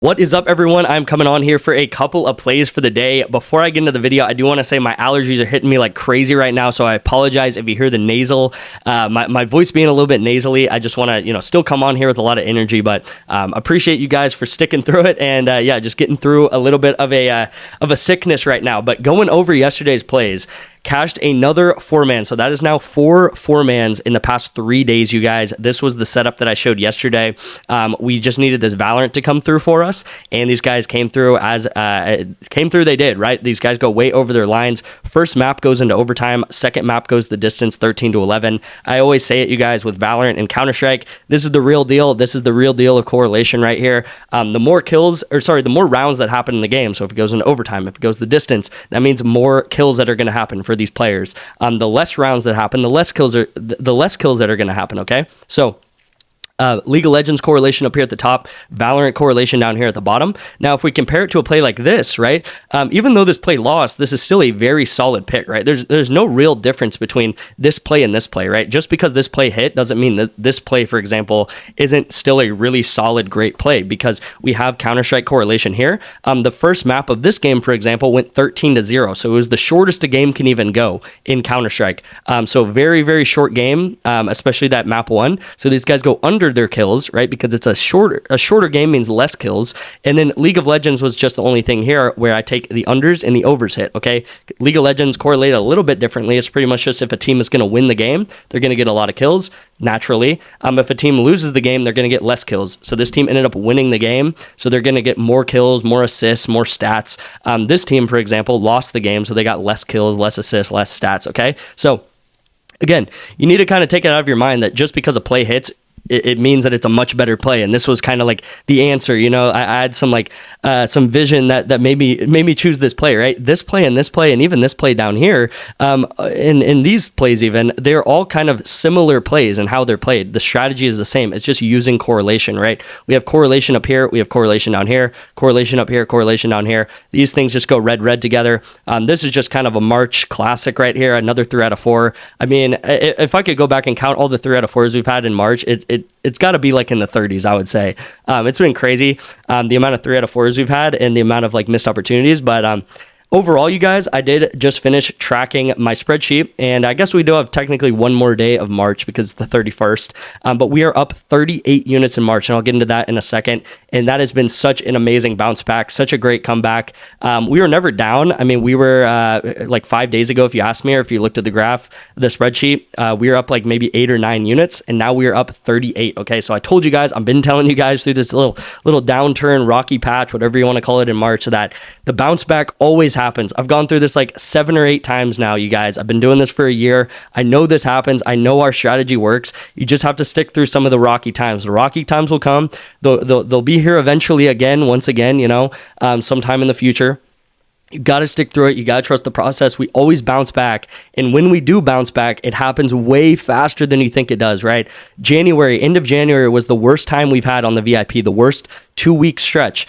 What is up, everyone? I'm coming on here for a couple of plays for the day. Before I get into the video, I do want to say my allergies are hitting me like crazy right now, so I apologize if you hear the nasal, my voice being a little bit nasally. I just want to, still come on here with a lot of energy, but appreciate you guys for sticking through it, and yeah, just getting through a little bit of a sickness right now. But going over yesterday's plays, cashed another 4-man. So that is now 4-mans in the past 3 days, you guys. This was the setup that I showed yesterday. We just needed this Valorant to come through for us, and these guys came through they did, right? These guys go way over their lines. First map goes into overtime. Second map goes the distance, 13-11. I always say it, you guys, with Valorant and Counter-Strike, this is the real deal. This is the real deal of correlation right here. The more rounds that happen in the game, so if it goes into overtime, if it goes the distance, that means more kills that are going to happen for these players. The less rounds that happen, the less kills that are going to happen. Okay, so League of Legends correlation up here at the top, Valorant correlation down here at the bottom. Now, if we compare it to a play like this, right, even though this play lost, this is still a very solid pick, right? There's no real difference between this play and this play, right? Just because this play hit doesn't mean that this play, for example, isn't still a really solid, great play, because we have Counter-Strike correlation here. The first map of this game, for example, went 13-0, so it was the shortest a game can even go in Counter-Strike. So very, very short game, especially that map 1. So these guys go under their kills, right? Because it's a shorter game means less kills. And then League of Legends was just the only thing here where I take the unders and the overs hit. Okay, League of Legends correlated a little bit differently. It's pretty much just if a team is going to win the game, they're going to get a lot of kills naturally. If a team loses the game, they're going to get less kills. So this team ended up winning the game, so they're going to get more kills, more assists, more stats. This team, for example, lost the game, so they got less kills, less assists, less stats. Okay, so again, you need to kind of take it out of your mind that just because a play hits, it means that it's a much better play. And this was kind of like the answer. I had some vision that made me choose this play, right? This play and even this play down here, in these plays even, they're all kind of similar plays and how they're played. The strategy is the same. It's just using correlation, right? We have correlation up here, we have correlation down here, correlation up here, correlation down here. These things just go red together. This is just kind of a March classic right here, another 3 out of 4. I mean, if I could go back and count all the 3 out of 4s we've had in March, it's got to be like in the 30s, I would say. It's been crazy, the amount of 3 out of 4s we've had and the amount of like missed opportunities. But overall, you guys, I did just finish tracking my spreadsheet, and I guess we do have technically one more day of March because it's the 31st, but we are up 38 units in March, and I'll get into that in a second. And that has been such an amazing bounce back, such a great comeback. We were never down. I mean, we were like 5 days ago, if you asked me, or if you looked at the graph, the spreadsheet, we were up like maybe 8 or 9 units, and now we are up 38. Okay, so I told you guys, I've been telling you guys through this little downturn, rocky patch, whatever you want to call it in March, that the bounce back always happens. I've gone through this like 7 or 8 times now, you guys. I've been doing this for a year. I know this happens. I know our strategy works. You just have to stick through some of the rocky times. The rocky times will come. They'll be here eventually once again, sometime in the future. You got to stick through it. You got to trust the process. We always bounce back. And when we do bounce back, it happens way faster than you think it does, right? End of January was the worst time we've had on the VIP, the worst 2-week stretch.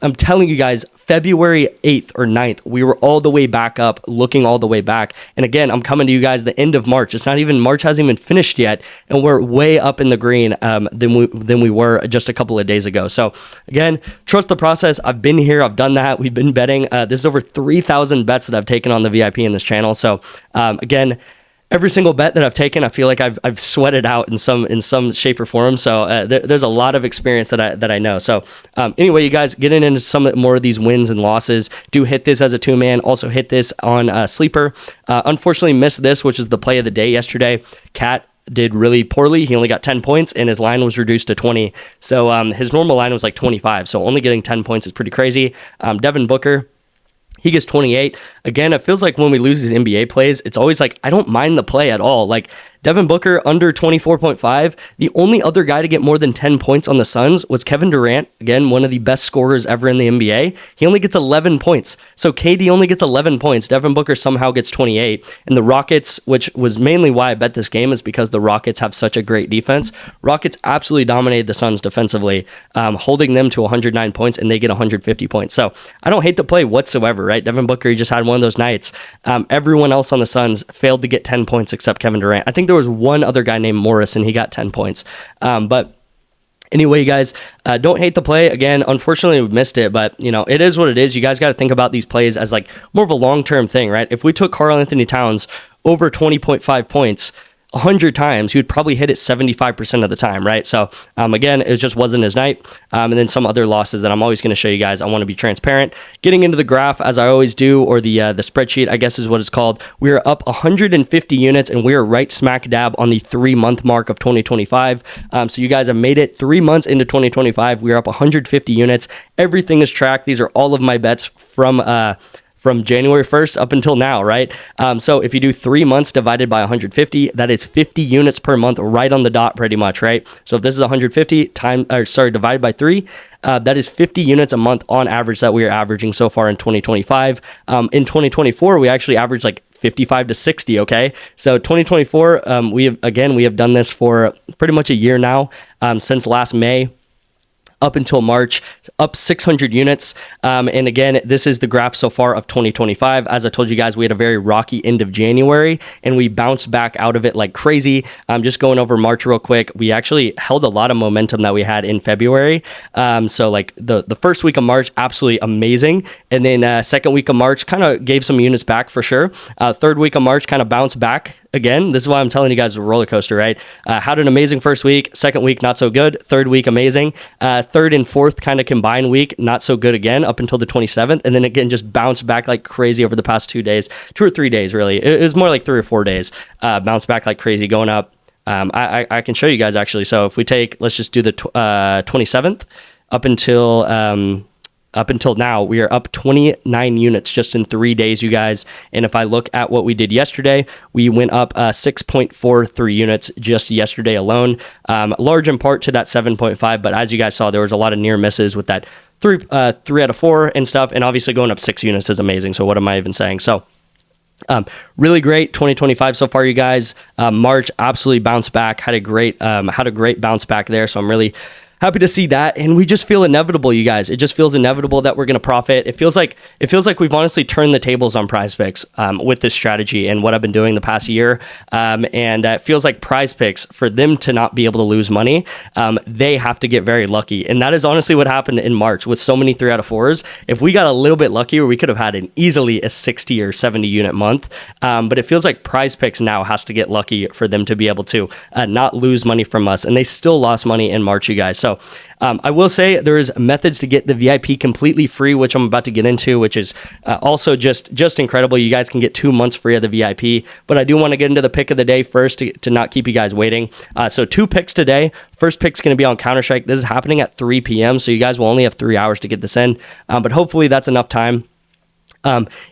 I'm telling you guys, February 8th or 9th, we were all the way back up, looking all the way back. And again, I'm coming to you guys the end of March. It's not even, March hasn't even finished yet, and we're way up in the green than we were just a couple of days ago. So again, trust the process. I've been here. I've done that. We've been betting. This is over 3,000 bets that I've taken on the VIP in this channel. So again, every single bet that I've taken, I feel like I've sweated out in some shape or form. So there's a lot of experience that I know. So anyway, you guys, getting into some more of these wins and losses. Do hit this as a 2-man. Also hit this on Sleeper. Unfortunately, missed this, which is the play of the day yesterday. Cat did really poorly. He only got 10 points, and his line was reduced to 20. So his normal line was like 25. So only getting 10 points is pretty crazy. Devin Booker, he gets 28. Again, it feels like when we lose these NBA plays, it's always like, I don't mind the play at all. Like, Devin Booker under 24.5. The only other guy to get more than 10 points on the Suns was Kevin Durant. Again, one of the best scorers ever in the NBA. He only gets 11 points. So KD only gets 11 points. Devin Booker somehow gets 28. And the Rockets, which was mainly why I bet this game, is because the Rockets have such a great defense. Rockets absolutely dominated the Suns defensively, holding them to 109 points, and they get 150 points. So I don't hate the play whatsoever, right? Devin Booker, he just had one of those nights. Everyone else on the Suns failed to get 10 points except Kevin Durant. I think there was one other guy named Morris, and he got 10 points. But Anyway, you guys, don't hate the play. Again, unfortunately, we missed it, but, you know, it is what it is. You guys got to think about these plays as, like, more of a long-term thing, right? If we took Karl Anthony Towns over 20.5 points 100 times, he would probably hit it 75% of the time, right? So, again, it just wasn't his night. And then some other losses that I'm always going to show you guys. I want to be transparent. Getting into the graph, as I always do, or the spreadsheet, I guess is what it's called. We are up 150 units, and we are right smack dab on the 3-month mark of 2025. So you guys have made it 3 months into 2025. We are up 150 units. Everything is tracked. These are all of my bets from January 1st up until now, right? So if you do 3 months divided by 150, that is 50 units per month, right on the dot pretty much, right? So if this is 150 divided by 3, that is 50 units a month on average that we are averaging so far in 2025. In 2024, we actually averaged like 55 to 60, okay? So 2024, we have done this for pretty much a year now, since last May up until March, up 600 units. And again, this is the graph so far of 2025. As I told you guys, we had a very rocky end of January, and we bounced back out of it like crazy. Just going over March real quick, we actually held a lot of momentum that we had in February. So like the first week of March, absolutely amazing. And then second week of March kind of gave some units back for sure. Third week of March kind of bounced back. Again, this is why I'm telling you guys it's a roller coaster, right? Had an amazing first week, second week, not so good. Third week, amazing. Third and fourth kind of combined week, not so good again, up until the 27th. And then again, just bounced back like crazy over the past 2 days, 2 or 3 days, really. It was more like 3 or 4 days, bounced back like crazy, going up. I can show you guys actually. So if we take, let's just do the 27th up until now, we are up 29 units just in 3 days, you guys. And if I look at what we did yesterday, we went up 6.43 units just yesterday alone, large in part to that 7.5. But as you guys saw, there was a lot of near misses with that 3 out of 4 and stuff. And obviously going up 6 units is amazing. So what am I even saying? So really great 2025 so far, you guys. March absolutely bounced back, had a great bounce back there. So I'm really happy to see that, and we just feel inevitable, you guys. It just feels inevitable that we're going to profit. It feels like we've honestly turned the tables on PrizePicks with this strategy and what I've been doing the past year. And it feels like PrizePicks, for them to not be able to lose money, they have to get very lucky, and that is honestly what happened in March with so many 3 out of 4s. If we got a little bit luckier, we could have had easily a 60 or 70 unit month. But it feels like PrizePicks now has to get lucky for them to be able to not lose money from us, and they still lost money in March, you guys. So I will say there's methods to get the VIP completely free, which I'm about to get into, which is also just incredible. You guys can get 2 months free of the VIP, but I do want to get into the pick of the day first to not keep you guys waiting. So 2 picks today. First pick's going to be on Counter-Strike. This is happening at 3 p.m., so you guys will only have 3 hours to get this in, but hopefully that's enough time.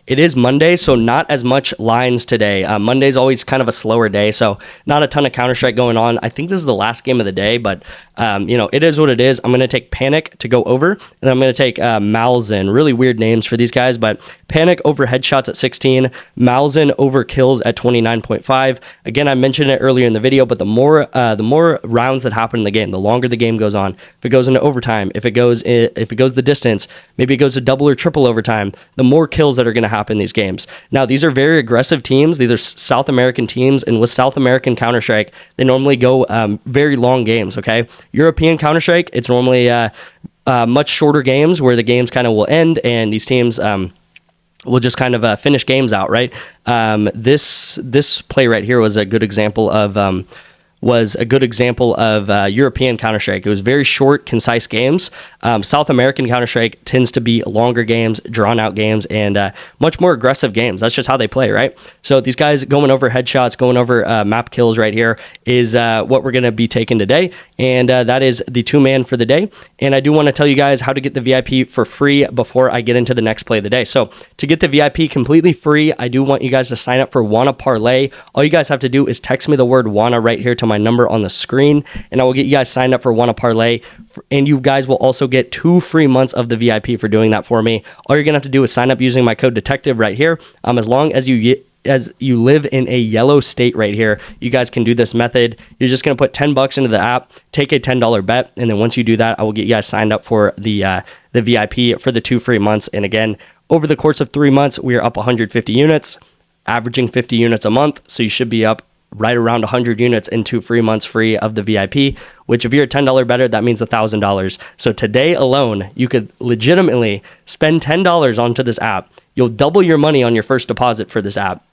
It is Monday, so not as much lines today. Monday's always kind of a slower day, so not a ton of Counter-Strike going on. I think this is the last game of the day, but it is what it is. I'm going to take Panic to go over, and I'm going to take Malzahn. Really weird names for these guys, but Panic over headshots at 16, Malzahn over kills at 29.5. Again, I mentioned it earlier in the video, but the more rounds that happen in the game, the longer the game goes on. If it goes into overtime, if it goes the distance, maybe it goes to double or triple overtime, the more kills that are going to happen in these games. Now, these are very aggressive teams. These are South American teams, and with South American Counter-Strike, they normally go very long games, okay? European Counter-Strike, it's normally much shorter games where the games kind of will end, and these teams will just kind of finish games out, right? This play right here was a good example of European Counter-Strike. It was very short, concise games. South American Counter-Strike tends to be longer games, drawn-out games, and much more aggressive games. That's just how they play, right? So these guys going over headshots, going over map kills right here is what we're going to be taking today, and that is the 2-man for the day. And I do want to tell you guys how to get the VIP for free before I get into the next play of the day. So to get the VIP completely free, I do want you guys to sign up for Wanna Parlay. All you guys have to do is text me the word Wanna right here to my number on the screen, and I will get you guys signed up for Wanna Parlay, and you guys will also get 2 free months of the VIP for doing that for me. All you're gonna have to do is sign up using my code detective right here. As long as you live in a yellow state right here, you guys can do this method. You're just going to put $10 into the app, take a $10 bet, and then once you do that, I will get you guys signed up for the VIP for the 2 free months. And again, over the course of 3 months, we are up 150 units, averaging 50 units a month, so you should be up right around 100 units in 2 free months free of the VIP, which if you're a $10 better, that means $1,000. So today alone, you could legitimately spend $10 onto this app. You'll double your money on your first deposit for this app.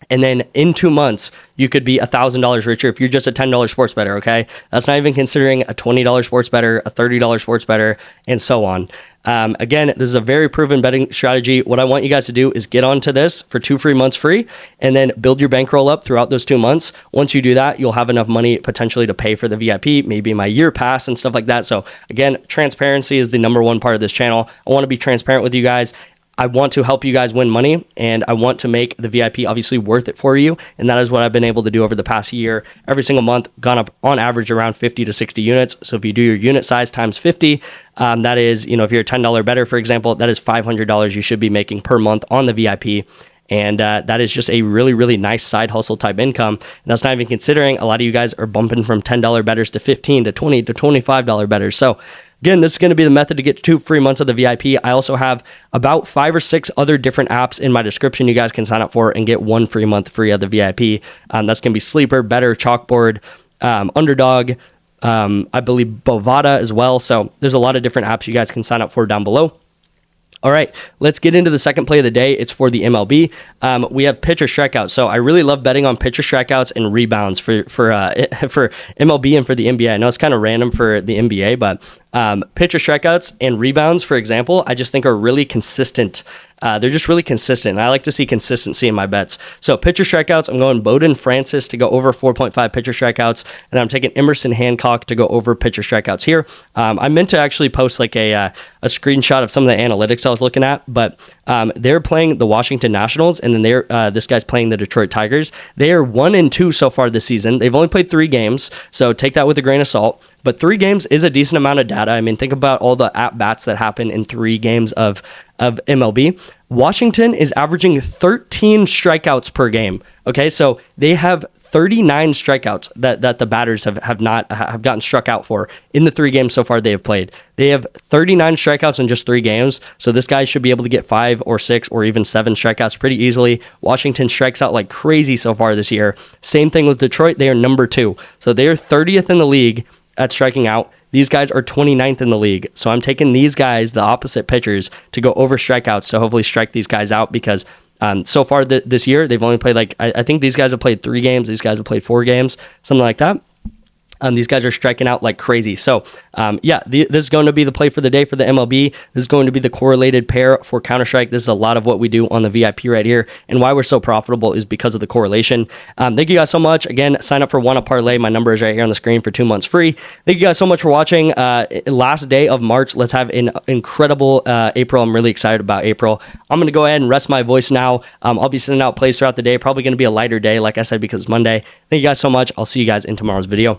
And then in 2 months, you could be $1,000 richer if you're just a $10 sports bettor, okay? That's not even considering a $20 sports bettor, a $30 sports bettor, and so on. Again, this is a very proven betting strategy. What I want you guys to do is get onto this for 2 free months free, and then build your bankroll up throughout those 2 months. Once you do that, you'll have enough money potentially to pay for the VIP, maybe my year pass and stuff like that. So again, transparency is the number one part of this channel. I want to be transparent with you guys. I want to help you guys win money, and I want to make the VIP obviously worth it for you. And that is what I've been able to do over the past year. Every single month, gone up on average around 50 to 60 units. So if you do your unit size times 50, that is, if you're a $10 bettor, for example, that is $500 you should be making per month on the VIP. And that is just a really, really nice side hustle type income. And that's not even considering a lot of you guys are bumping from $10 bettors to $15 to $20 to $25 bettors. So again, this is going to be the method to get 2 free months of the VIP. I also have about 5 or 6 other different apps in my description you guys can sign up for and get 1 free month free of the VIP. That's going to be Sleeper, Better, Chalkboard, Underdog, I believe Bovada as well. So there's a lot of different apps you guys can sign up for down below. All right, let's get into the second play of the day. It's for the MLB. We have pitcher strikeouts. So I really love betting on pitcher strikeouts and rebounds for MLB and for the NBA. I know it's kind of random for the NBA, but pitcher strikeouts and rebounds, for example, I just think are really consistent. They're just really consistent. I like to see consistency in my bets. So pitcher strikeouts, I'm going Bowden Francis to go over 4.5 pitcher strikeouts, and I'm taking Emerson Hancock to go over pitcher strikeouts here. I meant to actually post like a screenshot of some of the analytics I was looking at, but they're playing the Washington Nationals, and then this guy's playing the Detroit Tigers. They are 1-2 so far this season. They've only played 3 games, so take that with a grain of salt. But 3 games is a decent amount of data. I mean, think about all the at-bats that happen in 3 games of MLB. Washington is averaging 13 strikeouts per game. Okay, so they have 39 strikeouts that the batters have gotten struck out for in the 3 games so far they have played. They have 39 strikeouts in just 3 games, so this guy should be able to get 5 or 6 or even 7 strikeouts pretty easily. Washington strikes out like crazy so far this year. Same thing with Detroit. They are number 2. So they are 30th in the league at striking out. These guys are 29th in the league. So I'm taking these guys, the opposite pitchers, to go over strikeouts to hopefully strike these guys out because so far this year, they've only played I think these guys have played 3 games. These guys have played 4 games, something like that. These guys are striking out like crazy. So, this is going to be the play for the day for the MLB. This is going to be the correlated pair for Counter-Strike. This is a lot of what we do on the VIP right here. And why we're so profitable is because of the correlation. Thank you guys so much. Again, sign up for Wanna Parlay. My number is right here on the screen for 2 months free. Thank you guys so much for watching. Last day of March. Let's have an incredible April. I'm really excited about April. I'm going to go ahead and rest my voice now. I'll be sending out plays throughout the day. Probably going to be a lighter day, like I said, because it's Monday. Thank you guys so much. I'll see you guys in tomorrow's video.